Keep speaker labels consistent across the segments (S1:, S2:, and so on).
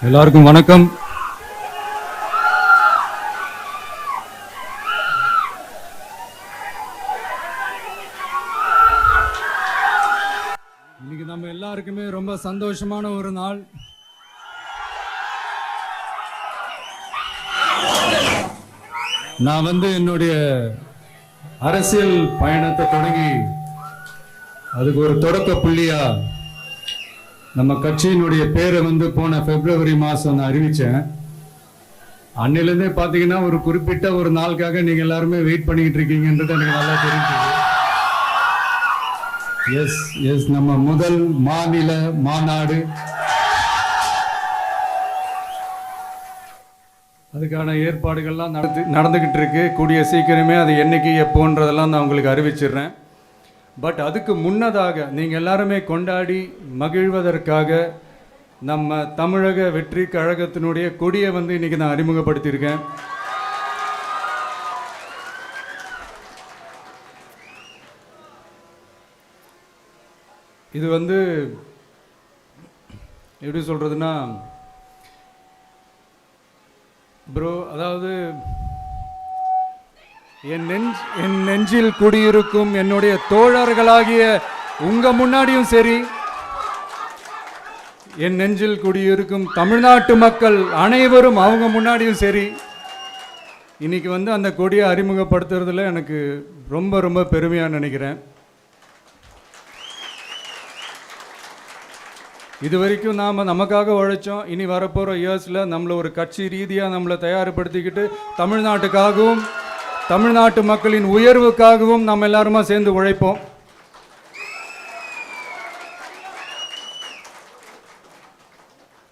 S1: எல்லாருக்கும் வணக்கம். இன்னைக்கு நம்ம எல்லாருக்குமே ரொம்ப சந்தோஷமான ஒரு நாள். நான் என்னுடைய அரசியல் பயணத்தை தொடங்கி அதுக்கு ஒரு தொடக்க புள்ளியா நம்ம கட்சியினுடைய பேரை போன பிப்ரவரி மாசம் நான் அறிவிச்சேன். அன்னிலிருந்தே பாத்தீங்கன்னா ஒரு குறிப்பிட்ட ஒரு நாளுக்காக நீங்க எல்லாருமே வெயிட் பண்ணிக்கிட்டு இருக்கீங்கன்றது எனக்கு நல்லா தெரிஞ்சது. எஸ் நம்ம முதல் மாநில மாநாடு, அதுக்கான ஏற்பாடுகள்லாம் நடந்துகிட்டு இருக்கு. கூடிய சீக்கிரமே அது என்னைக்கு எப்போன்றதெல்லாம் நான் உங்களுக்கு அறிவிச்சிடுறேன். பட் அதுக்கு முன்னதாக நீங்கள் எல்லாருமே கொண்டாடி மகிழ்வதற்காக நம்ம தமிழக வெற்றி கழகத்தினுடைய கொடியை இன்னைக்கு நான் அறிமுகப்படுத்தியிருக்கேன். இது எப்படி சொல்றதுன்னா ப்ரோ, அதாவது என் நெஞ்சில் குடியிருக்கும் என்னுடைய தோழர்களாகிய உங்க முன்னாடியும் சரி, என் நெஞ்சில் குடியிருக்கும் தமிழ்நாட்டு மக்கள் அனைவரும் அவங்க முன்னாடியும் சரி, இன்னைக்கு அந்த கொடியை அறிமுகப்படுத்துறதுல எனக்கு ரொம்ப ரொம்ப பெருமையாக நினைக்கிறேன். இது வரைக்கும் நாம் நமக்காக உழைச்சோம். இனி வரப்போகிற இயர்ஸில் நம்மளை ஒரு கட்சி ரீதியாக நம்மளை தயார்படுத்திக்கிட்டு தமிழ்நாட்டுக்காகவும் தமிழ்நாட்டு மக்களின் உயர்வுக்காகவும் நம்ம எல்லாருமா சேர்ந்து உழைப்போம்.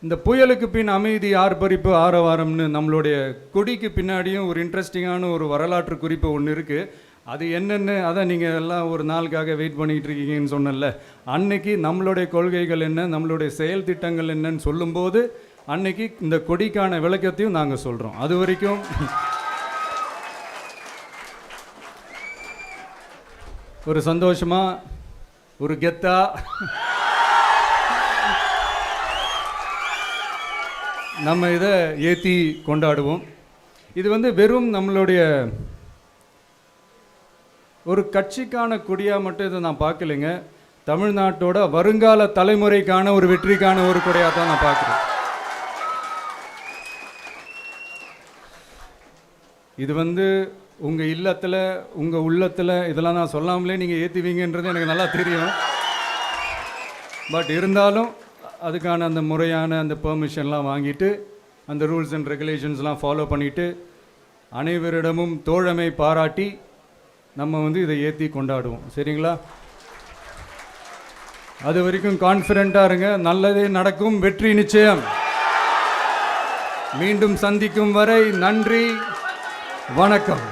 S1: இந்த புயலுக்கு பின் அமைதி, ஆர்ப்பரிப்பு, ஆரவாரம்னு நம்மளுடைய கொடிக்கு பின்னாடியும் ஒரு இன்ட்ரெஸ்டிங்கான ஒரு வரலாற்று குறிப்பு ஒன்று இருக்குது. அது என்னென்னு அதை நீங்கள் எல்லாம் ஒரு நாளுக்காக வெயிட் பண்ணிகிட்டு இருக்கீங்கன்னு சொன்னல, அன்னைக்கு நம்மளுடைய கொள்கைகள் என்ன, நம்மளுடைய செயல் திட்டங்கள் என்னன்னு சொல்லும்போது அன்னைக்கு இந்த கொடிக்கான விளக்கத்தையும் நாங்கள் சொல்கிறோம். அது வரைக்கும் ஒரு சந்தோஷமாக, ஒரு கெத்தா நம்ம இதை ஏற்றி கொண்டாடுவோம். இது வெறும் நம்மளுடைய ஒரு கட்சிக்கான கொடியாக மட்டும் இதை நான் பார்க்கலைங்க. தமிழ்நாட்டோட வருங்கால தலைமுறைக்கான ஒரு வெற்றிக்கான ஒரு கொடியாக தான் நான் பார்க்குறேன். இது உங்கள் இல்லத்தில், உங்கள் உள்ளத்தில் இதெல்லாம் நான் சொல்லாமலே நீங்கள் ஏற்றுவீங்கன்றது எனக்கு நல்லா தெரியும். பட் இருந்தாலும் அதுக்கான அந்த முறையான அந்த பெர்மிஷன்லாம் வாங்கிட்டு, அந்த ரூல்ஸ் அண்ட் ரெகுலேஷன்ஸ்லாம் ஃபாலோ பண்ணிவிட்டு, அனைவரிடமும் தோழமை பாராட்டி நம்ம இதை ஏற்றி கொண்டாடுவோம். சரிங்களா? அது வரைக்கும் கான்ஃபிடென்ட்டாக இருங்க. நல்லதே நடக்கும். வெற்றி நிச்சயம். மீண்டும் சந்திக்கும் வரை நன்றி, வணக்கம்.